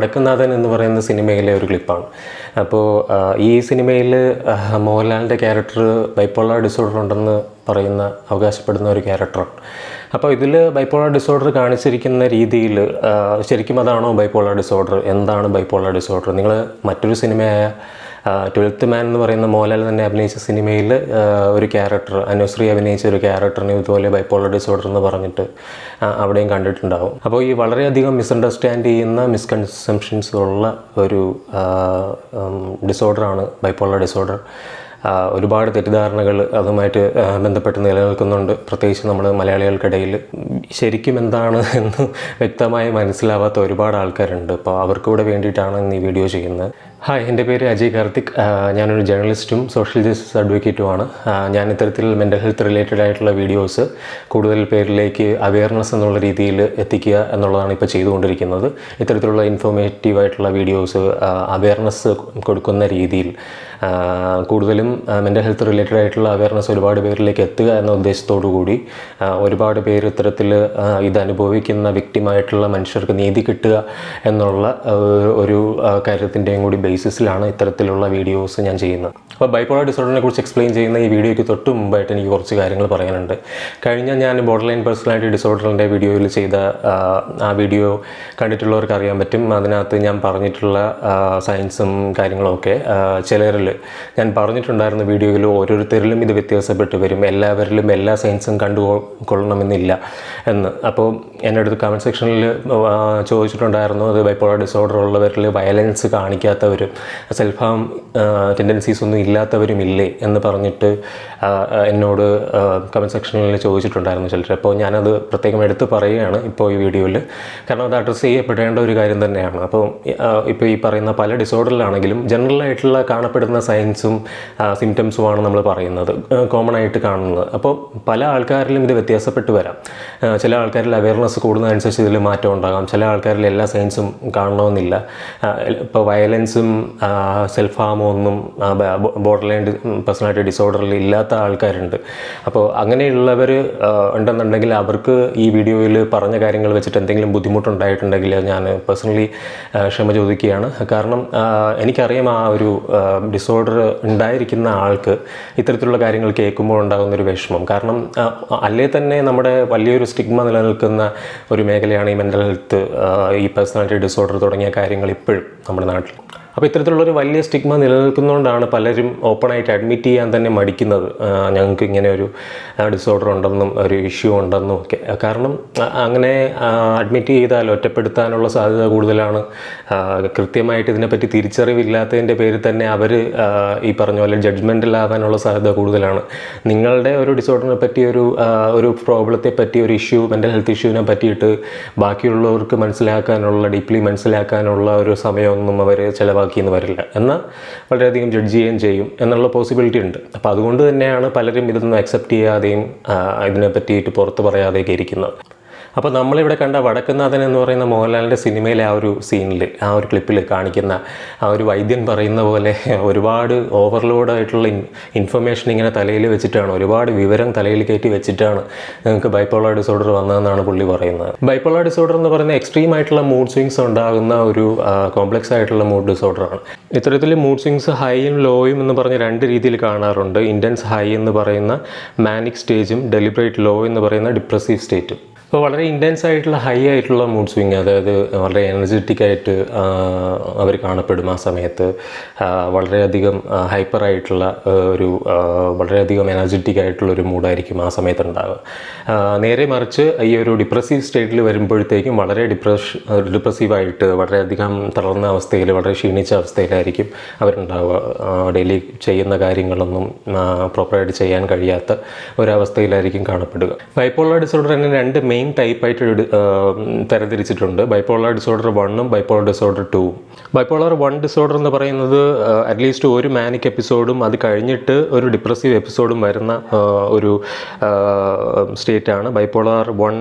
വടക്കുംനാഥൻ എന്ന് പറയുന്ന സിനിമയിലെ ഒരു ക്ലിപ്പാണ്. അപ്പോൾ ഈ സിനിമയിൽ മോഹൻലാലിൻ്റെ ക്യാരക്ടർ ബൈപ്പോളർ ഡിസോർഡർ ഉണ്ടെന്ന് അവകാശപ്പെടുന്ന ഒരു ക്യാരക്ടറാണ്. അപ്പോൾ ഇതിൽ ബൈപ്പോളർ ഡിസോർഡർ കാണിച്ചിരിക്കുന്ന രീതിയിൽ ശരിക്കും അതാണോ ബൈപ്പോളർ ഡിസോർഡർ? എന്താണ് ബൈപ്പോളർ ഡിസോർഡർ? നിങ്ങൾ മറ്റൊരു സിനിമയായ 12th മാൻ എന്ന് പറയുന്ന മോഹൻലാൽ തന്നെ അഭിനയിച്ച സിനിമയിൽ ഒരു ക്യാരക്ടർ, അനുശ്രീ അഭിനയിച്ച ഒരു ക്യാരക്ടറിന് ഇതുപോലെ ബൈപ്പോളർ ഡിസോർഡർ എന്ന് പറഞ്ഞിട്ട് അവിടെയും കണ്ടിട്ടുണ്ടാവും. അപ്പോൾ ഈ വളരെയധികം മിസ്അണ്ടർസ്റ്റാൻഡ് ചെയ്യുന്ന മിസ്കൺസെപ്ഷൻസ് ഉള്ള ഒരു ഡിസോർഡറാണ് ബൈപ്പോളർ ഡിസോർഡർ. ഒരുപാട് തെറ്റിദ്ധാരണകൾ അതുമായിട്ട് ബന്ധപ്പെട്ട് നിലനിൽക്കുന്നുണ്ട്. പ്രത്യേകിച്ച് നമ്മൾ മലയാളികൾക്കിടയിൽ ശരിക്കും എന്താണ് എന്ന് വ്യക്തമായി മനസ്സിലാവാത്ത ഒരുപാട് ആൾക്കാരുണ്ട്. അപ്പോൾ അവർക്കൂടെ വേണ്ടിയിട്ടാണ് ഇന്ന് ഈ വീഡിയോ ചെയ്യുന്നത്. ഹായ്, എൻ്റെ പേര് അജയ് കാർത്തിക്. ഞാനൊരു ജേർണലിസ്റ്റും സോഷ്യൽ ജസ്റ്റിസ് അഡ്വക്കേറ്റുമാണ്. ഞാൻ ഇത്തരത്തിൽ മെൻ്റൽ ഹെൽത്ത് റിലേറ്റഡ് ആയിട്ടുള്ള വീഡിയോസ് കൂടുതൽ പേരിലേക്ക് അവെയർനെസ് എന്നുള്ള രീതിയിൽ എത്തിക്കുക എന്നുള്ളതാണ് ഇപ്പോൾ ചെയ്തുകൊണ്ടിരിക്കുന്നത്. ഇത്തരത്തിലുള്ള ഇൻഫോർമേറ്റീവായിട്ടുള്ള വീഡിയോസ് അവെയർനെസ് കൊടുക്കുന്ന രീതിയിൽ കൂടുതലും മെൻ്റൽ ഹെൽത്ത് റിലേറ്റഡ് ആയിട്ടുള്ള അവെയർനെസ് ഒരുപാട് പേരിലേക്ക് എത്തുക എന്ന ഉദ്ദേശത്തോടു കൂടി ഒരുപാട് പേര് ഇത്തരത്തിൽ ഇത് അനുഭവിക്കുന്ന വ്യക്തിമായിട്ടുള്ള മനുഷ്യർക്ക് നീതി കിട്ടുക എന്നുള്ള ഒരു കാര്യത്തിൻ്റെയും കൂടി ബേസിസിലാണ് ഇത്തരത്തിലുള്ള വീഡിയോസ് ഞാൻ ചെയ്യുന്നത്. അപ്പോൾ ബൈപ്പോളർ ഡിസോർഡറിനെ കുറിച്ച് എക്സ്പ്ലെയിൻ ചെയ്യുന്ന ഈ വീഡിയോയ്ക്ക് തൊട്ട് മുമ്പായിട്ട് എനിക്ക് കുറച്ച് കാര്യങ്ങൾ പറയാനുണ്ട്. ഞാൻ ബോർഡർ ലൈൻ പേഴ്സണാലിറ്റി ഡിസോർഡറിൻ്റെ വീഡിയോയിൽ ചെയ്ത ആ വീഡിയോ കണ്ടിട്ടുള്ളവർക്ക് അറിയാൻ പറ്റും. അതിനകത്ത് ഞാൻ പറഞ്ഞിട്ടുള്ള സയൻസും കാര്യങ്ങളൊക്കെ ചിലരിൽ ഞാൻ പറഞ്ഞിട്ടുണ്ടായിരുന്ന വീഡിയോയിൽ ഓരോരുത്തരിലും ഇത് വ്യത്യാസപ്പെട്ട് വരും. എല്ലാവരിലും എല്ലാ സയൻസും കണ്ടുകൊള്ളണമെന്നില്ല എന്ന്. അപ്പോൾ എൻ്റെ അടുത്ത് കമൻറ്റ് സെക്ഷനിൽ ചോദിച്ചിട്ടുണ്ടായിരുന്നു, അത് ബൈപ്പോളർ ഡിസോർഡർ ഉള്ളവരിൽ വയലൻസ് കാണിക്കാത്തവരും സെൽഫ് ഹാം ടെൻഡൻസീസ് ഒന്നും ഇല്ലാത്തവരും ഇല്ലേ എന്ന് പറഞ്ഞിട്ട് എന്നോട് കമൻറ്റ് സെക്ഷനിൽ ചോദിച്ചിട്ടുണ്ടായിരുന്നു ചിലർ. അപ്പോൾ ഞാനത് പ്രത്യേകം എടുത്ത് പറയുകയാണ് ഇപ്പോൾ ഈ വീഡിയോയിൽ. കാരണം അത് അഡ്രസ്സ് ചെയ്യപ്പെടേണ്ട ഒരു കാര്യം തന്നെയാണ്. അപ്പോൾ ഇപ്പോൾ ഈ പറയുന്ന പല ഡിസോർഡറിലാണെങ്കിലും ജനറലായിട്ടുള്ള കാണപ്പെടുന്ന സയൻസും സിംറ്റംസുമാണ് നമ്മൾ പറയുന്നത്, കോമൺ ആയിട്ട് കാണുന്നത്. അപ്പോൾ പല ആൾക്കാരിലും ഇത് വ്യത്യാസപ്പെട്ട് വരാം. ചില ആൾക്കാരിൽ അവെയർനെസ് കൂടുന്നതനുസരിച്ച് ഇതിൽ മാറ്റം ഉണ്ടാകാം. ചില ആൾക്കാരിൽ എല്ലാ സയൻസും കാണണമെന്നില്ല. ഇപ്പോൾ വയലൻസും സെൽഫ് ഹാമോ ഒന്നും ബോർഡർ ലൈൻ പേഴ്സണാലിറ്റി ഡിസോർഡറിൽ ഇല്ലാത്ത ആൾക്കാരുണ്ട്. അപ്പോൾ അങ്ങനെയുള്ളവർ ഉണ്ടെന്നുണ്ടെങ്കിൽ അവർക്ക് ഈ വീഡിയോയിൽ പറഞ്ഞ കാര്യങ്ങൾ വെച്ചിട്ട് എന്തെങ്കിലും ബുദ്ധിമുട്ടുണ്ടായിട്ടുണ്ടെങ്കിൽ ഞാൻ പേഴ്സണലി ക്ഷമ ചോദിക്കുകയാണ്. കാരണം എനിക്കറിയാം ആ ഒരു ഡിസോർഡർ ഉണ്ടായിരിക്കുന്ന ആൾക്ക് ഇത്തരത്തിലുള്ള കാര്യങ്ങൾ കേൾക്കുമ്പോൾ ഉണ്ടാകുന്നൊരു വിഷമം. കാരണം അല്ലേ തന്നെ നമ്മുടെ വലിയൊരു സ്റ്റിഗ്മ നിലനിൽക്കുന്ന ഒരു മേഖലയാണ് ഈ മെൻ്റൽ ഹെൽത്ത്, ഈ പേഴ്സണാലിറ്റി ഡിസോർഡർ തുടങ്ങിയ കാര്യങ്ങൾ ഇപ്പോഴും നമ്മുടെ നാട്ടിൽ. അപ്പോൾ ഇത്തരത്തിലുള്ളൊരു വലിയ സ്റ്റിഗ്മ നിലനിൽക്കുന്നതുകൊണ്ടാണ് പലരും ഓപ്പണായിട്ട് അഡ്മിറ്റ് ചെയ്യാൻ തന്നെ മടിക്കുന്നത്, ഞങ്ങൾക്ക് ഇങ്ങനെ ഒരു ഡിസോർഡർ ഉണ്ടെന്നും ഒരു ഇഷ്യൂ ഉണ്ടെന്നും ഒക്കെ. കാരണം അങ്ങനെ അഡ്മിറ്റ് ചെയ്താൽ ഒറ്റപ്പെടുത്താനുള്ള സാധ്യത കൂടുതലാണ്. കൃത്യമായിട്ട് ഇതിനെപ്പറ്റി തിരിച്ചറിവില്ലാത്തതിൻ്റെ പേരിൽ തന്നെ അവർ ഈ പറഞ്ഞ പോലെ ജഡ്ജ്മെൻറ്റിലാകാനുള്ള സാധ്യത കൂടുതലാണ്. നിങ്ങളുടെ ഒരു ഡിസോർഡറിനെ പറ്റി ഒരു പ്രോബ്ലത്തെ പറ്റി, ഒരു ഇഷ്യൂ, മെൻ്റൽ ഹെൽത്ത് ഇഷ്യൂവിനെ പറ്റിയിട്ട് ബാക്കിയുള്ളവർക്ക് ഡീപ്ലി മനസ്സിലാക്കാനുള്ള ഒരു സമയമൊന്നും അവർ ചിലവാക്കിയെന്ന് വരില്ല. എന്നാൽ വളരെയധികം ജഡ്ജ് ചെയ്യുകയും ചെയ്യും എന്നുള്ള പോസിബിലിറ്റി ഉണ്ട്. അപ്പോൾ അതുകൊണ്ട് തന്നെയാണ് പലരും ഇതൊന്നും അക്സെപ്റ്റ് ചെയ്യാതെയും ഇതിനെ പറ്റിയിട്ട് പുറത്ത് പറയാതെയൊക്കെ ഇരിക്കുന്നത്. അപ്പോൾ നമ്മളിവിടെ കണ്ട വടക്കുംനാഥൻ എന്ന് പറയുന്ന മോഹൻലാലിൻ്റെ സിനിമയിലെ ആ ഒരു സീനിൽ, ആ ഒരു ക്ലിപ്പിൽ കാണിക്കുന്ന ആ ഒരു വൈദ്യൻ പറയുന്ന പോലെ ഒരുപാട് ഓവർലോഡായിട്ടുള്ള ഇൻഫർമേഷൻ ഇങ്ങനെ തലയിൽ വെച്ചിട്ടാണ്, ഒരുപാട് വിവരം തലയിൽ കയറ്റി വെച്ചിട്ടാണ് നിങ്ങൾക്ക് ബൈപ്പോളർ ഡിസോർഡർ വന്നതെന്നാണ് പുള്ളി പറയുന്നത്. ബൈപ്പോളർ ഡിസോർഡർ എന്ന് പറയുന്ന എക്സ്ട്രീം ആയിട്ടുള്ള മൂഡ് സ്വിങ്സ് ഉണ്ടാകുന്ന ഒരു കോംപ്ലക്സ് ആയിട്ടുള്ള മൂഡ് ഡിസോർഡറാണ്. ഇത്തരത്തിൽ മൂഡ് സ്വിങ്സ് ഹൈയും ലോയും എന്ന് പറഞ്ഞ രണ്ട് രീതിയിൽ കാണാറുണ്ട്. ഇൻറ്റൻസ് ഹൈ എന്ന് പറയുന്ന മാനിക് സ്റ്റേജും ഡെലിബറേറ്റ് ലോ എന്ന് പറയുന്ന ഡിപ്രസീവ് സ്റ്റേറ്റും. അപ്പോൾ വളരെ ഇൻറ്റൻസ് ആയിട്ടുള്ള ഹൈ ആയിട്ടുള്ള മൂഡ് സ്വിങ്, അതായത് വളരെ എനർജറ്റിക് ആയിട്ട് അവർ കാണപ്പെടും. ആ സമയത്ത് വളരെയധികം ഹൈപ്പറായിട്ടുള്ള വളരെയധികം എനർജറ്റിക് ആയിട്ടുള്ളൊരു മൂഡായിരിക്കും ആ സമയത്ത് ഉണ്ടാകുക. നേരെ മറിച്ച് ഈ ഒരു ഡിപ്രസീവ് സ്റ്റേറ്റിൽ വരുമ്പോഴത്തേക്കും വളരെ ഡിപ്രസീവായിട്ട് വളരെയധികം തളർന്ന അവസ്ഥയിൽ, വളരെ ക്ഷീണിച്ച അവസ്ഥയിലായിരിക്കും അവരുണ്ടാവുക. ഡെയിലി ചെയ്യുന്ന കാര്യങ്ങളൊന്നും പ്രോപ്പറായിട്ട് ചെയ്യാൻ കഴിയാത്ത ഒരവസ്ഥയിലായിരിക്കും കാണപ്പെടുക. ബൈപ്പോളർ ഡിസോർഡർ തന്നെ രണ്ട് മെയിൻ ടൈപ്പായിട്ട് തരംതിരിച്ചിട്ടുണ്ട്. ബൈപ്പോളർ ഡിസോർഡർ 1ഉം ബൈപ്പോളർ ഡിസോർഡർ 2ഉം. ബൈപ്പോളർ 1 ഡിസോർഡർ എന്ന് പറയുന്നത് അറ്റ്ലീസ്റ്റ് ഒരു മാനിക് എപ്പിസോഡും അത് കഴിഞ്ഞിട്ട് ഒരു ഡിപ്രസീവ് എപ്പിസോഡും വരുന്ന ഒരു സ്റ്റേറ്റാണ് ബൈപ്പോളർ 1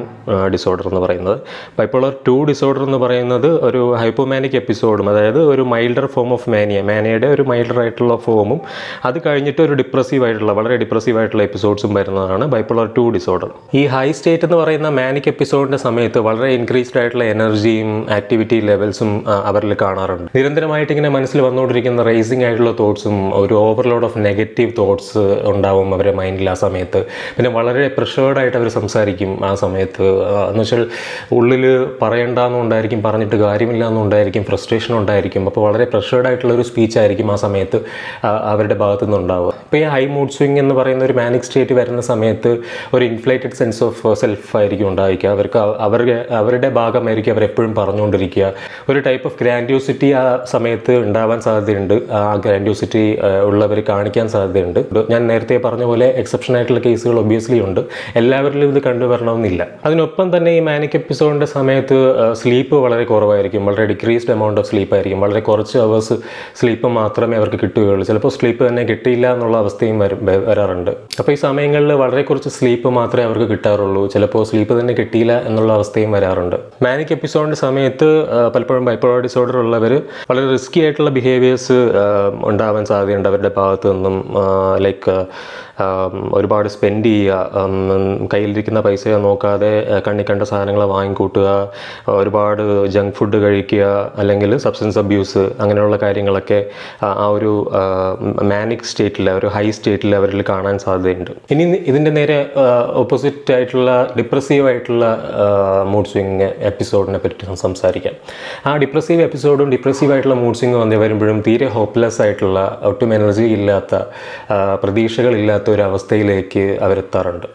ഡിസോർഡർ എന്ന് പറയുന്നത്. ബൈപ്പോളർ 2 ഡിസോർഡർ എന്ന് പറയുന്നത് ഒരു ഹൈപ്പോമാനിക് എപ്പിസോഡും, അതായത് ഒരു മൈൽഡർ ഫോം ഓഫ് മാനിയയുടെ ഒരു മൈൽഡർ ആയിട്ടുള്ള ഫോമും അത് കഴിഞ്ഞിട്ട് ഒരു വളരെ ഡിപ്രസീവ് ആയിട്ടുള്ള എപ്പിസോഡ്സും വരുന്നതാണ് ബൈപ്പോളർ 2 ഡിസോർഡർ. ഈ ഹൈ സ്റ്റേറ്റ് എന്ന് പറയുന്ന മാനിക് എപ്പിസോഡിൻ്റെ സമയത്ത് വളരെ ഇൻക്രീസ്ഡ് ആയിട്ടുള്ള എനർജിയും ആക്ടിവിറ്റി ലെവൽസും അവരിൽ കാണാറുണ്ട്. നിരന്തരമായിട്ട് ഇങ്ങനെ മനസ്സിൽ വന്നുകൊണ്ടിരിക്കുന്ന റേസിംഗ് ആയിട്ടുള്ള തോട്ട്സും ഒരു ഓവർലോഡ് ഓഫ് നെഗറ്റീവ് തോട്ട്സ് ഉണ്ടാവും അവരുടെ മൈൻഡിൽ ആ സമയത്ത്. പിന്നെ വളരെ പ്രഷേർഡായിട്ട് അവർ സംസാരിക്കും ആ സമയത്ത്. എന്ന് വെച്ചാൽ ഉള്ളിൽ പറയണ്ടെന്നുണ്ടായിരിക്കും, പറഞ്ഞിട്ട് കാര്യമില്ല എന്നുണ്ടായിരിക്കും, ഫ്രസ്ട്രേഷൻ ഉണ്ടായിരിക്കും. അപ്പോൾ വളരെ പ്രഷേർഡായിട്ടുള്ള ഒരു സ്പീച്ചായിരിക്കും ആ സമയത്ത് അവരുടെ ഭാഗത്തു നിന്നുണ്ടാവുക. ഇപ്പോൾ ഈ ഹൈ മൂഡ് സ്വിങ് എന്ന് പറയുന്ന ഒരു മാനിക് സ്റ്റേറ്റ് വരുന്ന സമയത്ത് ഒരു ഇൻഫ്ലേറ്റഡ് സെൻസ് ഓഫ് സെൽഫ് ആയിരിക്കും ഉണ്ടായിരിക്കുക. അവരുടെ ഭാഗമായിരിക്കും അവരെപ്പോഴും പറഞ്ഞുകൊണ്ടിരിക്കുക. ഒരു ടൈപ്പ് ഓഫ് ഗ്രാൻഡ്യൂസിറ്റി ആ സമയത്ത് ഉണ്ടാവാൻ സാധ്യതയുണ്ട്. ആ ഗ്രാൻഡ്യൂസിറ്റി ഉള്ളവർ കാണിക്കാൻ സാധ്യതയുണ്ട്. ഞാൻ നേരത്തെ പറഞ്ഞ പോലെ എക്സെപ്ഷൻ ആയിട്ടുള്ള കേസുകൾ ഒബ്വിയസ്ലി ഉണ്ട്. എല്ലാവരിലും ഇത് കണ്ടുവരണമെന്നില്ല. അതിനൊപ്പം തന്നെ ഈ മാനിക് എപ്പിസോഡിൻ്റെ സമയത്ത് സ്ലീപ്പ് വളരെ കുറവായിരിക്കും. വളരെ ഡിക്രീസ്ഡ് എമൗണ്ട് ഓഫ് സ്ലീപ്പ് ആയിരിക്കും. വളരെ കുറച്ച് അവേഴ്സ് സ്ലീപ്പ് മാത്രമേ അവർക്ക് കിട്ടുകയുള്ളൂ. ചിലപ്പോൾ സ്ലീപ്പ് തന്നെ കിട്ടിയില്ല എന്നുള്ള അവസ്ഥയും വരാറുണ്ട്. അപ്പോൾ ഈ സമയങ്ങളിൽ വളരെ കുറച്ച് സ്ലീപ്പ് മാത്രമേ അവർക്ക് കിട്ടാറുള്ളൂ. ചിലപ്പോൾ സ്ലീപ്പ് തന്നെ കിട്ടിയില്ല എന്നുള്ള അവസ്ഥയും വരാറുണ്ട്. മാനിക് എപ്പിസോഡിൻ്റെ സമയത്ത് പലപ്പോഴും ബൈപ്പോളർ ഡിസോർഡർ ഉള്ളവർ വളരെ റിസ്കി ആയിട്ടുള്ള ബിഹേവിയേഴ്സ് ഉണ്ടാവാൻ സാധ്യതയുണ്ട് അവരുടെ ഭാഗത്തു നിന്നും. ലൈക്ക് ഒരുപാട് സ്പെൻഡ് ചെയ്യുക, കയ്യിലിരിക്കുന്ന പൈസ നോക്കാതെ കണ്ണി കണ്ട സാധനങ്ങൾ വാങ്ങിക്കൂട്ടുക, ഒരുപാട് ജങ്ക് ഫുഡ് കഴിക്കുക, അല്ലെങ്കിൽ സബ്സ്റ്റൻസ് അബ്യൂസ്, അങ്ങനെയുള്ള കാര്യങ്ങളൊക്കെ ആ ഒരു മാനിക് സ്റ്റേറ്റിൽ, ഒരു ഹൈ സ്റ്റേറ്റിൽ അവരിൽ കാണാൻ സാധ്യതയുണ്ട്. ഇനി ഇതിൻ്റെ നേരെ ഓപ്പോസിറ്റ് ആയിട്ടുള്ള ഡിപ്രസീവ് ആയിട്ടുള്ള മൂഡ് സ്വിങ് എപ്പിസോഡിനെ പറ്റി സംസാരിക്കാം. ആ ഡിപ്രസീവ് എപ്പിസോഡും ഡിപ്രസീവ് ആയിട്ടുള്ള മൂഡ് സ്വിങ് വന്ന് വരുമ്പോഴും തീരെ ഹോപ്പ്ലെസ് ആയിട്ടുള്ള, ഒട്ടും എനർജി ഇല്ലാത്ത, പ്രതീക്ഷകളില്ലാത്ത ഒരു അവസ്ഥയിലേക്ക് അവരെത്താറുണ്ട്.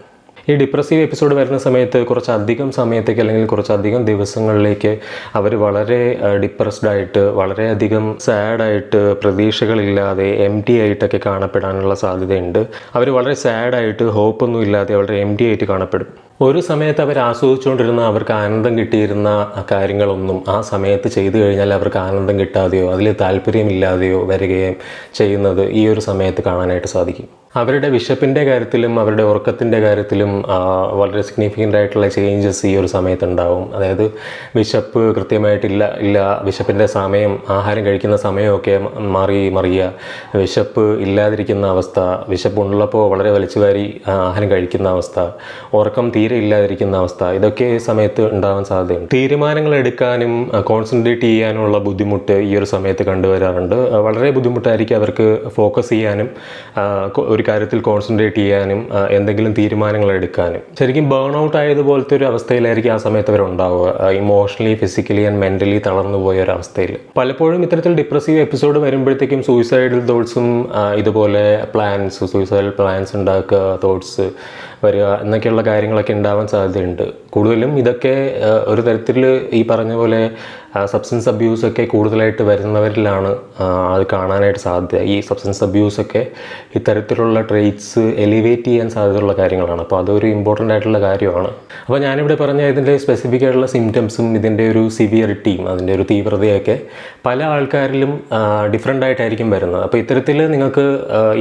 ഈ ഡിപ്രസീവ് എപ്പിസോഡ് വരുന്ന സമയത്ത് കുറച്ചധികം സമയത്തേക്ക് അല്ലെങ്കിൽ കുറച്ചധികം ദിവസങ്ങളിലേക്ക് അവർ വളരെ ഡിപ്രസ്ഡ് ആയിട്ട്, വളരെയധികം സാഡായിട്ട്, പ്രതീക്ഷകളില്ലാതെ എംപ്റ്റി ആയിട്ടൊക്കെ കാണപ്പെടാനുള്ള സാധ്യതയുണ്ട്. അവർ വളരെ സാഡായിട്ട്, ഹോപ്പൊന്നും ഇല്ലാതെ വളരെ എംപ്റ്റി ആയിട്ട് കാണപ്പെടും. ഒരു സമയത്ത് അവർ ആസ്വദിച്ചുകൊണ്ടിരുന്ന, അവർക്ക് ആനന്ദം കിട്ടിയിരുന്ന കാര്യങ്ങളൊന്നും ആ സമയത്ത് ചെയ്തു കഴിഞ്ഞാൽ അവർക്ക് ആനന്ദം കിട്ടാതെയോ അതിൽ താല്പര്യമില്ലാതെയോ വരികയും ചെയ്യുന്നത് ഈ ഒരു സമയത്ത് കാണാനായിട്ട് സാധിക്കും. അവരുടെ വിശപ്പിൻ്റെ കാര്യത്തിലും അവരുടെ ഉറക്കത്തിൻ്റെ കാര്യത്തിലും വളരെ സിഗ്നിഫിക്കൻ്റ് ആയിട്ടുള്ള ചേഞ്ചസ് ഈ ഒരു സമയത്തുണ്ടാവും. അതായത് വിശപ്പ് കൃത്യമായിട്ടില്ല, വിശപ്പിൻ്റെ സമയം, ആഹാരം കഴിക്കുന്ന സമയമൊക്കെ മറിയുക, വിശപ്പ് ഇല്ലാതിരിക്കുന്ന അവസ്ഥ, വിശപ്പുള്ളപ്പോൾ വളരെ വലിച്ചുവാരി ആഹാരം കഴിക്കുന്ന അവസ്ഥ, ഉറക്കം തീരെ ഇല്ലാതിരിക്കുന്ന അവസ്ഥ, ഇതൊക്കെ ഈ സമയത്ത് ഉണ്ടാവാൻ സാധ്യതയുണ്ട്. തീരുമാനങ്ങൾ എടുക്കാനും കോൺസെൻട്രേറ്റ് ചെയ്യാനുള്ള ബുദ്ധിമുട്ട് ഈ ഒരു സമയത്ത് കണ്ടുവരാറുണ്ട്. വളരെ ബുദ്ധിമുട്ടായിരിക്കും അവർക്ക് ഫോക്കസ് ചെയ്യാനും ഒരു കാര്യത്തിൽ കോൺസെൻട്രേറ്റ് ചെയ്യാനും എന്തെങ്കിലും തീരുമാനങ്ങൾ എടുക്കാനും. ശരിക്കും ബേൺ ഔട്ട് ആയതുപോലത്തെ ഒരു അവസ്ഥയിലായിരിക്കും ആ സമയത്ത് അവരുണ്ടാവുക. ഇമോഷണലി, ഫിസിക്കലി ആൻഡ് മെൻ്റലി തളർന്നു പോയ ഒരു അവസ്ഥയിൽ. പലപ്പോഴും ഇത്തരത്തിൽ ഡിപ്രസീവ് എപ്പിസോഡ് വരുമ്പോഴത്തേക്കും സൂയിസൈഡൽ തോട്ട്സും ഇതുപോലെ സൂയിസൈഡൽ പ്ലാൻസ് ഉണ്ടാക്കുക, തോട്ട്സ് വരിക എന്നൊക്കെയുള്ള കാര്യങ്ങളൊക്കെ ഉണ്ടാവാൻ സാധ്യതയുണ്ട്. കൂടുതലും ഇതൊക്കെ ഒരു തരത്തിൽ ഈ പറഞ്ഞ പോലെ സബ്സ്റ്റൻസ് അബ്യൂസൊക്കെ കൂടുതലായിട്ട് വരുന്നവരിലാണ് അത് കാണാനായിട്ട് സാധ്യത. ഈ സബ്സ്റ്റൻസ് അബ്യൂസൊക്കെ ഇത്തരത്തിലുള്ള ട്രെയ്റ്റ്സ് എലിവേറ്റ് ചെയ്യാൻ സാധ്യതയുള്ള കാര്യങ്ങളാണ്. അപ്പോൾ അതൊരു ഇമ്പോർട്ടൻ്റ് ആയിട്ടുള്ള കാര്യമാണ്. അപ്പോൾ ഞാനിവിടെ പറഞ്ഞ ഇതിൻ്റെ സ്പെസിഫിക് ആയിട്ടുള്ള സിംറ്റംസും ഇതിൻ്റെ ഒരു സിവിയറിറ്റിയും അതിൻ്റെ ഒരു തീവ്രതയൊക്കെ പല ആൾക്കാരിലും ഡിഫറെൻ്റ് ആയിട്ടായിരിക്കും വരുന്നത്. അപ്പോൾ ഇത്തരത്തിൽ നിങ്ങൾക്ക്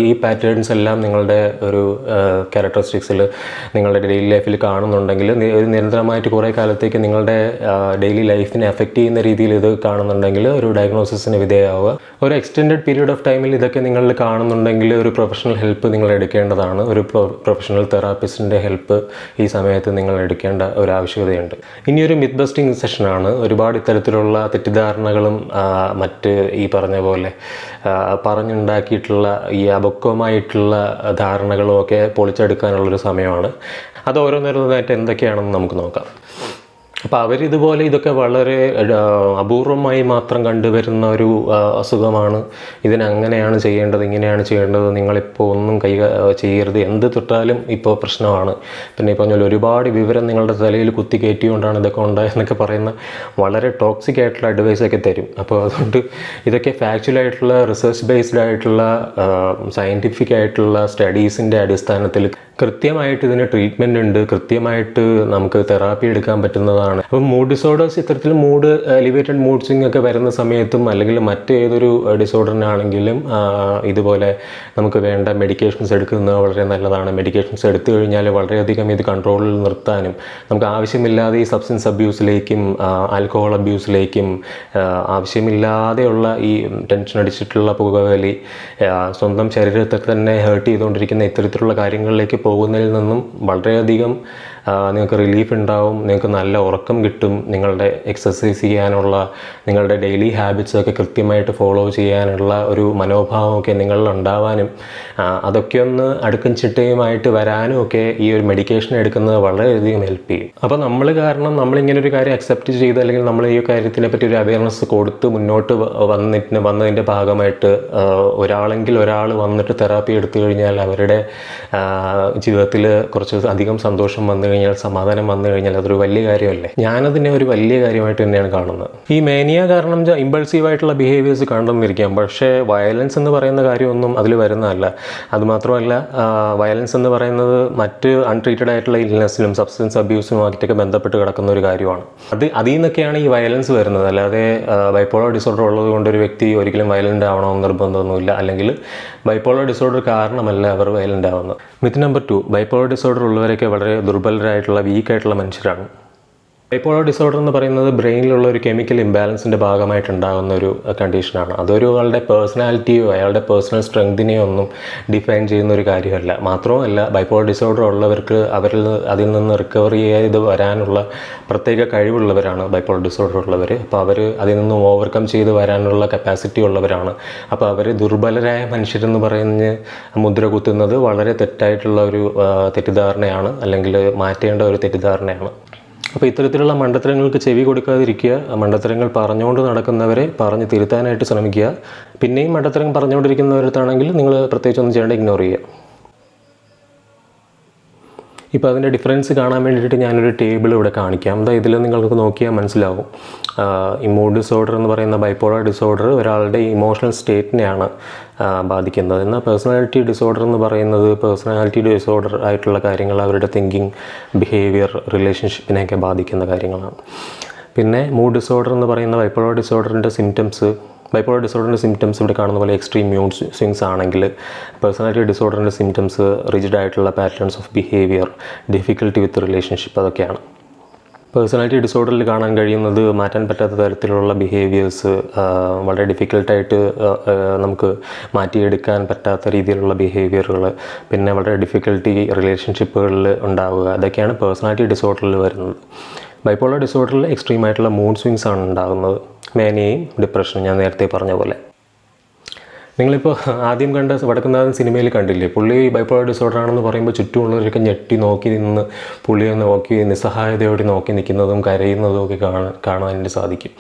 ഈ പാറ്റേൺസ് എല്ലാം നിങ്ങളുടെ ഒരു ക്യാരക്ടറിസ്റ്റിക്സിൽ നിങ്ങളുടെ ഡെയിലി ലൈഫിൽ കാണുന്നുണ്ടെങ്കിൽ, ഒരു നിരന്തരമായിട്ട് കുറേ കാലത്തേക്ക് നിങ്ങളുടെ ഡെയിലി ലൈഫിനെ എഫക്റ്റ് ചെയ്യുന്ന രീതിയിൽ ഇത് കാണുന്നുണ്ടെങ്കിൽ ഒരു ഡയഗ്നോസിസിന് വിധേയമാവുക. ഒരു എക്സ്റ്റെൻഡഡ് പീരീഡ് ഓഫ് ടൈമിൽ ഇതൊക്കെ നിങ്ങൾ കാണുന്നുണ്ടെങ്കിൽ ഒരു പ്രൊഫഷണൽ ഹെൽപ്പ് നിങ്ങൾ എടുക്കേണ്ടതാണ്. ഒരു പ്രൊഫഷണൽ തെറാപ്പിസ്റ്റിൻ്റെ ഹെൽപ്പ് ഈ സമയത്ത് നിങ്ങൾ എടുക്കേണ്ട ഒരു ആവശ്യകതയുണ്ട്. ഇനിയൊരു മിത്ത് ബസ്റ്റിംഗ് സെഷനാണ്. ഒരുപാട് ഇത്തരത്തിലുള്ള തെറ്റിദ്ധാരണകളും മറ്റ് ഈ പറഞ്ഞ പോലെ പറഞ്ഞുണ്ടാക്കിയിട്ടുള്ള ഈ അപക്വമായിട്ടുള്ള ധാരണകളും ഒക്കെ പൊളിച്ചെടുക്കാനുള്ളൊരു സമയമാണ്. അത് ഓരോന്നോരോന്നായിട്ട് എന്തൊക്കെയാണെന്ന് നമുക്ക് നോക്കാം. അപ്പോൾ അവരിതുപോലെ ഇതൊക്കെ വളരെ അപൂർവമായി മാത്രം കണ്ടുവരുന്ന ഒരു അസുഖമാണ്. ഇതിനങ്ങനെയാണ് ചെയ്യേണ്ടത്, ഇങ്ങനെയാണ് ചെയ്യേണ്ടത്, നിങ്ങളിപ്പോൾ ഒന്നും ചെയ്യരുത്, എന്ത് തൊട്ടാലും ഇപ്പോൾ പ്രശ്നമാണ്. പിന്നെ ഈ പറഞ്ഞാൽ ഒരുപാട് വിവരം നിങ്ങളുടെ തലയിൽ കുത്തി കയറ്റിക്കൊണ്ടാണ് ഇതൊക്കെ ഉണ്ടായെന്നൊക്കെ പറയുന്ന വളരെ ടോക്സിക് ആയിട്ടുള്ള അഡ്വൈസൊക്കെ തരും. അപ്പോൾ അതുകൊണ്ട് ഇതൊക്കെ ഫാക്ച്വലായിട്ടുള്ള, റിസർച്ച് ബേസ്ഡ് ആയിട്ടുള്ള, സയൻറ്റിഫിക് ആയിട്ടുള്ള സ്റ്റഡീസിൻ്റെ അടിസ്ഥാനത്തിൽ കൃത്യമായിട്ട് ഇതിന് ട്രീറ്റ്മെൻ്റ് ഉണ്ട്, കൃത്യമായിട്ട് നമുക്ക് തെറാപ്പി എടുക്കാൻ പറ്റുന്നതാണ്. അപ്പം മൂഡ് ഡിസോർഡേഴ്സ്, ഇത്തരത്തിൽ എലിവേറ്റഡ് മൂഡ് സ്വിങ് ഒക്കെ വരുന്ന സമയത്തും അല്ലെങ്കിൽ മറ്റേതൊരു ഡിസോർഡറിനാണെങ്കിലും ഇതുപോലെ നമുക്ക് വേണ്ട മെഡിക്കേഷൻസ് എടുക്കുന്നത് വളരെ നല്ലതാണ്. മെഡിക്കേഷൻസ് എടുത്തു കഴിഞ്ഞാൽ വളരെയധികം ഇത് കൺട്രോളിൽ നിർത്താനും, നമുക്ക് ആവശ്യമില്ലാതെ ഈ സബ്സ്റ്റൻസ് അബ്യൂസിലേക്കും ആൽക്കഹോൾ അബ്യൂസിലേക്കും ആവശ്യമില്ലാതെയുള്ള ഈ ടെൻഷൻ അടിച്ചിട്ടുള്ള പുകവലി, സ്വന്തം ശരീരത്തെ തന്നെ ഹേർട്ട് ചെയ്തുകൊണ്ടിരിക്കുന്ന ഇത്തരത്തിലുള്ള കാര്യങ്ങളിലേക്ക് പോകുന്നതിൽ നിന്നും വളരെയധികം നിങ്ങൾക്ക് റിലീഫ് ഉണ്ടാവും, നിങ്ങൾക്ക് നല്ല ഉറക്കം കിട്ടും, നിങ്ങളുടെ എക്സസൈസ് ചെയ്യാനുള്ള നിങ്ങളുടെ ഡെയിലി ഹാബിറ്റ്സൊക്കെ കൃത്യമായിട്ട് ഫോളോ ചെയ്യാനുള്ള ഒരു മനോഭാവമൊക്കെ നിങ്ങളിൽ ഉണ്ടാവാനും അതൊക്കെ ഒന്ന് അടുക്കും ചിട്ടയുമായിട്ട് വരാനും ഒക്കെ ഈ ഒരു മെഡിക്കേഷൻ എടുക്കുന്നത് വളരെയധികം ഹെൽപ്പ് ചെയ്യും. അപ്പോൾ നമ്മൾ കാരണം നമ്മളിങ്ങനെ ഒരു കാര്യം അക്സെപ്റ്റ് ചെയ്ത് അല്ലെങ്കിൽ നമ്മൾ ഈ കാര്യത്തിനെ പറ്റി ഒരു അവയർനെസ് കൊടുത്ത് മുന്നോട്ട് വന്നതിൻ്റെ ഭാഗമായിട്ട് ഒരാൾ വന്നിട്ട് തെറാപ്പി എടുത്തു കഴിഞ്ഞാൽ അവരുടെ ജീവിതത്തിൽ കുറച്ച് അധികം സന്തോഷം വന്നു കഴിഞ്ഞാൽ, സമാധാനം വന്നു കഴിഞ്ഞാൽ അതൊരു വലിയ കാര്യമല്ലേ. ഞാനതിനെ ഒരു വലിയ കാര്യമായിട്ട് തന്നെയാണ് കാണുന്നത്. ഈ മേനിയ കാരണം ഇമ്പൾസീവായിട്ടുള്ള ബിഹേവിയേഴ്സ് കണ്ടെന്നിരിക്കാം, പക്ഷേ വയലൻസ് എന്ന് പറയുന്ന കാര്യമൊന്നും അതിൽ വരുന്നതല്ല. അതുമാത്രമല്ല, വയലൻസ് എന്ന് പറയുന്നത് മറ്റ് അൺട്രീറ്റഡ് ആയിട്ടുള്ള ഇൽനെസ്സിലും സബ്സ്റ്റൻസ് അബ്യൂസിനും ആയിട്ടൊക്കെ ബന്ധപ്പെട്ട് കിടക്കുന്ന ഒരു കാര്യമാണ്. അതിൽ നിന്നൊക്കെയാണ് ഈ വയലൻസ് വരുന്നത്. അല്ലാതെ ബൈപ്പോളർ ഡിസോർഡർ ഉള്ളത് കൊണ്ട് ഒരു വ്യക്തി ഒരിക്കലും വയലൻ്റ് ആവണമെന്ന് നിർബന്ധമൊന്നുമില്ല, അല്ലെങ്കിൽ ബൈപ്പോളർ ഡിസോർഡർ കാരണമല്ല അവർ വയലൻ്റ് ആവുന്നത്. മിത്ത് നമ്പർ 2, ബൈപ്പോളർ ഡിസോർഡർ ഉള്ളവരൊക്കെ വളരെ ദുർബലരായിട്ടുള്ള വീക്കായിട്ടുള്ള മനുഷ്യരാണ്. ബൈപ്പോളർ ഡിസോർഡർ എന്ന് പറയുന്നത് ബ്രെയിനിലുള്ള ഒരു കെമിക്കൽ ഇംബാലൻസിൻ്റെ ഭാഗമായിട്ടുണ്ടാകുന്ന ഒരു കണ്ടീഷനാണ്. അതൊരു ആളുടെ പേഴ്സണാലിറ്റിയോ അയാളുടെ പേഴ്സണൽ സ്ട്രെങ്തിനെയോ ഒന്നും ഡിഫൈൻ ചെയ്യുന്ന ഒരു കാര്യമല്ല. മാത്രവുമല്ല, ബൈപ്പോളർ ഡിസോർഡർ ഉള്ളവർക്ക് അതിൽ നിന്ന് റിക്കവറി ചെയ്ത് വരാനുള്ള പ്രത്യേക കഴിവുള്ളവരാണ് ബൈപ്പോളർ ഡിസോർഡർ ഉള്ളവർ. അപ്പോൾ അവർ അതിൽ നിന്നും ഓവർകം ചെയ്ത് വരാനുള്ള കപ്പാസിറ്റി ഉള്ളവരാണ്. അപ്പോൾ അവർ ദുർബലരായ മനുഷ്യരെന്ന് പറഞ്ഞ് മുദ്ര കുത്തുന്നത് വളരെ തെറ്റായിട്ടുള്ള ഒരു തെറ്റിദ്ധാരണയാണ്, അല്ലെങ്കിൽ മാറ്റേണ്ട ഒരു തെറ്റിദ്ധാരണയാണ്. അപ്പോൾ ഇത്തരത്തിലുള്ള മണ്ടത്തരങ്ങൾക്ക് ചെവി കൊടുക്കാതിരിക്കുക. മണ്ടത്തരങ്ങൾ പറഞ്ഞുകൊണ്ട് നടക്കുന്നവരെ പറഞ്ഞ് തിരുത്താനായിട്ട് ശ്രമിക്കുക. പിന്നെയും മണ്ടത്തരം പറഞ്ഞുകൊണ്ടിരിക്കുന്നവരത്താണെങ്കിൽ നിങ്ങൾ പ്രത്യേകിച്ചൊന്നും ചെയ്യേണ്ട, ഇഗ്നോർ ചെയ്യുക. ഇപ്പോൾ അതിൻ്റെ ഡിഫറൻസ് കാണാൻ വേണ്ടിയിട്ട് ഞാനൊരു ടേബിൾ ഇവിടെ കാണിക്കാം. ഇതിൽ നിങ്ങൾക്ക് നോക്കിയാൽ മനസ്സിലാവും. ഈ മൂഡ് ഡിസോർഡർ എന്ന് പറയുന്ന ബൈപ്പോളർ ഡിസോർഡർ ഒരാളുടെ ഇമോഷണൽ സ്റ്റേറ്റിനെയാണ് ബാധിക്കുന്നത്. എന്നാൽ പേഴ്സണാലിറ്റി ഡിസോർഡർ എന്ന് പറയുന്നത് പേഴ്സണാലിറ്റി ഡിസോർഡർ ആയിട്ടുള്ള കാര്യങ്ങൾ അവരുടെ തിങ്കിങ്, ബിഹേവിയർ, റിലേഷൻഷിപ്പിനെയൊക്കെ ബാധിക്കുന്ന കാര്യങ്ങളാണ്. പിന്നെ മൂഡ് ഡിസോർഡർ എന്ന് പറയുന്ന ബൈപ്പോളർ ഡിസോർഡറിൻ്റെ ബൈപ്പോളർ ഡിസോർഡറിൻ്റെ സിംറ്റംസ് ഇവിടെ കാണുന്ന പോലെ എക്സ്ട്രീം മൂഡ് സ്വിങ്സ് ആണെങ്കിൽ, പേഴ്സണാലിറ്റി ഡിസോർഡറിൻ്റെ സിംറ്റംസ് റിജിഡ് ആയിട്ടുള്ള patterns of behaviour, difficulty with relationship, അതൊക്കെയാണ്. പേഴ്സണാലിറ്റി ഡിസോർഡറിൽ കാണാൻ കഴിയുന്നത് മാറ്റാൻ പറ്റാത്ത തരത്തിലുള്ള ബിഹേവിയേഴ്സ്, വളരെ ഡിഫിക്കൽട്ടായിട്ട് നമുക്ക് മാറ്റിയെടുക്കാൻ പറ്റാത്ത രീതിയിലുള്ള ബിഹേവിയറുകൾ, പിന്നെ വളരെ ഡിഫിക്കൽട്ടി റിലേഷൻഷിപ്പുകളിൽ ഉണ്ടാവുക, അതൊക്കെയാണ് പേഴ്സണാലിറ്റി ഡിസോർഡറിൽ വരുന്നത്. ബൈപ്പോളർ ഡിസോർഡറിൽ എക്സ്ട്രീമായിട്ടുള്ള മൂഡ് സ്വിങ്സ് ആണ് ഉണ്ടാകുന്നത്. മേനിയയും ഡിപ്രഷനും ഞാൻ നേരത്തെ പറഞ്ഞ പോലെ. നിങ്ങളിപ്പോൾ ആദ്യം കണ്ട വടക്കുന്നാഥൻ സിനിമയിൽ കണ്ടില്ലേ, പുള്ളി ബൈപ്പോളർ ഡിസോർഡർ ആണെന്ന് പറയുമ്പോൾ ചുറ്റുമുള്ളവരൊക്കെ ഞെട്ടി നോക്കി നിന്ന് പുള്ളിയെ നോക്കി നിസ്സഹായതയോടെ നോക്കി നിൽക്കുന്നതും കരയുന്നതും ഒക്കെ കാണാൻ സാധിക്കും.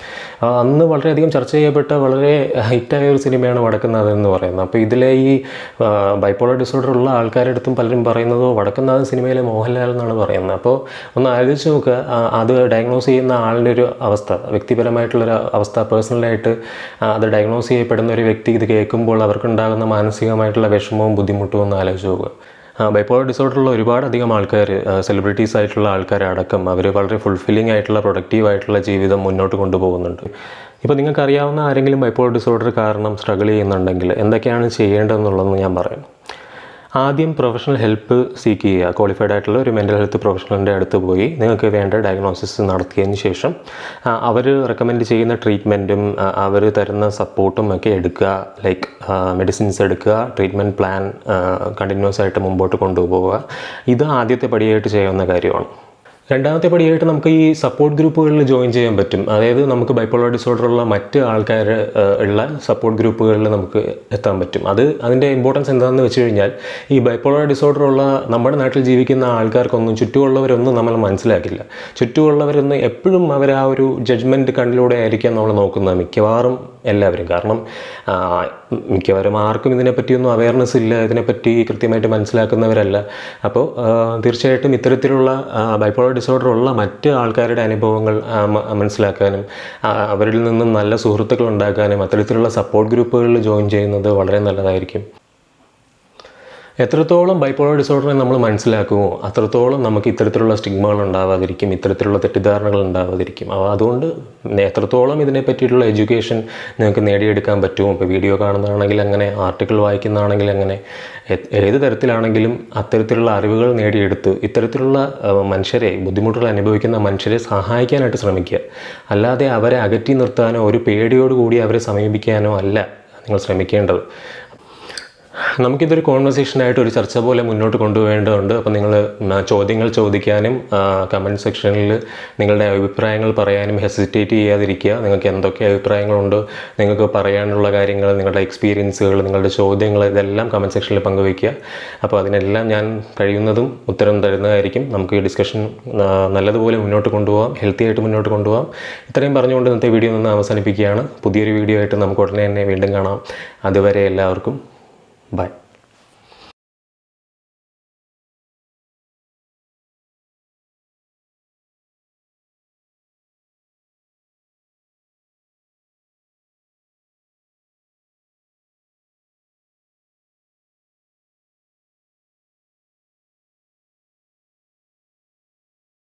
അന്ന് വളരെയധികം ചർച്ച ചെയ്യപ്പെട്ട വളരെ ഹിറ്റായ ഒരു സിനിമയാണ് വടക്കുന്നാഥൻ എന്ന് പറയുന്നത്. അപ്പോൾ ഇതിലെ ഈ ബൈപ്പോളർ ഡിസോർഡർ ഉള്ള ആൾക്കാരുടെ അടുത്തും പലരും പറയുന്നത് വടക്കുന്നാഥൻ സിനിമയിലെ മോഹൻലാൽ എന്നാണ് പറയുന്നത്. അപ്പോൾ ഒന്ന് ആലോചിച്ച് നോക്കുക, അത് ഡയഗ്നോസ് ചെയ്യുന്ന ആളുടെ ഒരു അവസ്ഥ, വ്യക്തിപരമായിട്ടുള്ളൊരു അവസ്ഥ, പേഴ്സണലായിട്ട് അത് ഡയഗ്നോസ് ചെയ്യപ്പെടുന്ന ഒരു വ്യക്തി ഇത് കേൾക്കും അവർക്കുണ്ടാകുന്ന മാനസികമായിട്ടുള്ള വിഷമവും ബുദ്ധിമുട്ടും ഒന്ന് ആലോചിച്ച് നോക്കുക. ബൈപ്പോളർ ഡിസോർഡറുള്ള ഒരുപാടധികം ആൾക്കാർ, സെലിബ്രിറ്റീസ് ആയിട്ടുള്ള ആൾക്കാരടക്കം, അവർ വളരെ ഫുൾഫില്ലിംഗ് ആയിട്ടുള്ള പ്രൊഡക്റ്റീവ് ആയിട്ടുള്ള ജീവിതം മുന്നോട്ട് കൊണ്ടുപോകുന്നുണ്ട്. ഇപ്പോൾ നിങ്ങൾക്കറിയാവുന്ന ആരെങ്കിലും ബൈപ്പോളർ ഡിസോർഡർ കാരണം സ്ട്രഗിൾ ചെയ്യുന്നുണ്ടെങ്കിൽ എന്തൊക്കെയാണ് ചെയ്യേണ്ടതെന്നുള്ളതെന്ന് ഞാൻ പറയാം. ആദ്യം പ്രൊഫഷണൽ ഹെൽപ്പ് സീക്ക് ചെയ്യുക. ക്വാളിഫൈഡ് ആയിട്ടുള്ള ഒരു മെൻ്റൽ ഹെൽത്ത് പ്രൊഫഷണലിൻ്റെ അടുത്ത് പോയി നിങ്ങൾക്ക് വേണ്ട ഡയഗ്നോസിസ് നടത്തിയതിന് ശേഷം അവർ റെക്കമെൻഡ് ചെയ്യുന്ന ട്രീറ്റ്മെൻറ്റും അവർ തരുന്ന സപ്പോർട്ടും ഒക്കെ എടുക്കുക. ലൈക്ക് മെഡിസിൻസ് എടുക്കുക, ട്രീറ്റ്മെൻറ്റ് പ്ലാൻ കണ്ടിന്യൂസ് ആയിട്ട് മുമ്പോട്ട് കൊണ്ടുപോവുക. ഇത് ആദ്യത്തെ പടിയായിട്ട് ചെയ്യാവുന്ന കാര്യമാണ്. രണ്ടാമത്തെ പടിയായിട്ട് നമുക്ക് ഈ സപ്പോർട്ട് ഗ്രൂപ്പുകളിൽ ജോയിൻ ചെയ്യാൻ പറ്റും. അതായത് നമുക്ക് ബൈപ്പോളർ ഡിസോർഡർ ഉള്ള മറ്റ് ആൾക്കാർ ഉള്ള സപ്പോർട്ട് ഗ്രൂപ്പുകളിൽ നമുക്ക് എത്താൻ പറ്റും. അതിൻ്റെ ഇമ്പോർട്ടൻസ് എന്താണെന്ന് വെച്ച് കഴിഞ്ഞാൽ, ഈ ബൈപ്പോളർ ഡിസോർഡർ ഉള്ള നമ്മുടെ നാട്ടിൽ ജീവിക്കുന്ന ആൾക്കാർക്കൊന്നും ചുറ്റുമുള്ളവരൊന്നും നമ്മൾ മനസ്സിലാക്കില്ല. ചുറ്റുമുള്ളവരൊന്നും എപ്പോഴും അവർ ആ ഒരു ജഡ്ജ്മെൻറ്റ് കണ്ണിലൂടെ ആയിരിക്കാം നമ്മൾ നോക്കുന്നത്, മിക്കവാറും എല്ലാവരും. കാരണം മിക്കവാറും ആർക്കും ഇതിനെപ്പറ്റിയൊന്നും അവയർനെസ് ഇല്ല, ഇതിനെപ്പറ്റി കൃത്യമായിട്ട് മനസ്സിലാക്കുന്നവരല്ല. അപ്പോൾ തീർച്ചയായിട്ടും ഇത്തരത്തിലുള്ള ബൈപ്പോളർ ഡിസോർഡർ ഉള്ള മറ്റ് ആൾക്കാരുടെ അനുഭവങ്ങൾ മനസ്സിലാക്കാനും അവരിൽ നിന്നും നല്ല സുഹൃത്തുക്കൾ ഉണ്ടാക്കാനും അത്തരത്തിലുള്ള സപ്പോർട്ട് ഗ്രൂപ്പുകളിൽ ജോയിൻ ചെയ്യുന്നത് വളരെ നല്ലതായിരിക്കും. എത്രത്തോളം ബൈപ്പോളർ ഡിസോർഡറിനെ നമ്മൾ മനസ്സിലാക്കുമോ അത്രത്തോളം നമുക്ക് ഇത്തരത്തിലുള്ള സ്റ്റിഗ്മകൾ ഉണ്ടാവാതിരിക്കും, ഇത്തരത്തിലുള്ള തെറ്റിദ്ധാരണകൾ ഉണ്ടാവാതിരിക്കും. അതുകൊണ്ട് എത്രത്തോളം ഇതിനെ പറ്റിയിട്ടുള്ള എഡ്യൂക്കേഷൻ നിങ്ങൾക്ക് നേടിയെടുക്കാൻ പറ്റുമോ, ഇപ്പോൾ വീഡിയോ കാണുന്നതാണെങ്കിൽ അങ്ങനെ, ആർട്ടിക്കിൾ വായിക്കുന്നതാണെങ്കിൽ അങ്ങനെ, ഏത് തരത്തിലാണെങ്കിലും അത്തരത്തിലുള്ള അറിവുകൾ നേടിയെടുത്ത് ഇത്തരത്തിലുള്ള മനുഷ്യരെ, ബുദ്ധിമുട്ടുകൾ അനുഭവിക്കുന്ന മനുഷ്യരെ സഹായിക്കാനായിട്ട് ശ്രമിക്കുക. അല്ലാതെ അവരെ അകറ്റി നിർത്താനോ ഒരു പേടിയോടുകൂടി അവരെ സമീപിക്കാനോ അല്ല നിങ്ങൾ ശ്രമിക്കേണ്ടത്. നമുക്കിതൊരു കോൺവെർസേഷനായിട്ട് ഒരു ചർച്ച പോലെ മുന്നോട്ട് കൊണ്ടുപോകേണ്ടതുണ്ട്. അപ്പോൾ നിങ്ങൾ ചോദ്യങ്ങൾ ചോദിക്കാനും കമൻറ്റ് സെക്ഷനിൽ നിങ്ങളുടെ അഭിപ്രായങ്ങൾ പറയാനും ഹെസിറ്റേറ്റ് ചെയ്യാതിരിക്കുക. നിങ്ങൾക്ക് എന്തൊക്കെ അഭിപ്രായങ്ങളുണ്ടോ, നിങ്ങൾക്ക് പറയാനുള്ള കാര്യങ്ങൾ, നിങ്ങളുടെ എക്സ്പീരിയൻസുകൾ, നിങ്ങളുടെ ചോദ്യങ്ങൾ, ഇതെല്ലാം കമൻറ്റ് സെക്ഷനിൽ പങ്കുവയ്ക്കുക. അപ്പോൾ അതിനെല്ലാം ഞാൻ കഴിയുന്നതും ഉത്തരം തരുന്നതായിരിക്കും. നമുക്ക് ഈ ഡിസ്കഷൻ നല്ലതുപോലെ മുന്നോട്ട് കൊണ്ടുപോകാം, ഹെൽത്തി ആയിട്ട് മുന്നോട്ട് കൊണ്ടുപോകാം. ഇത്രയും പറഞ്ഞുകൊണ്ട് ഇന്നത്തെ വീഡിയോ നിന്ന് അവസാനിപ്പിക്കുകയാണ്. പുതിയൊരു വീഡിയോ ആയിട്ട് നമുക്ക് ഉടനെ തന്നെ വീണ്ടും കാണാം. അതുവരെ എല്ലാവർക്കും ബൈ.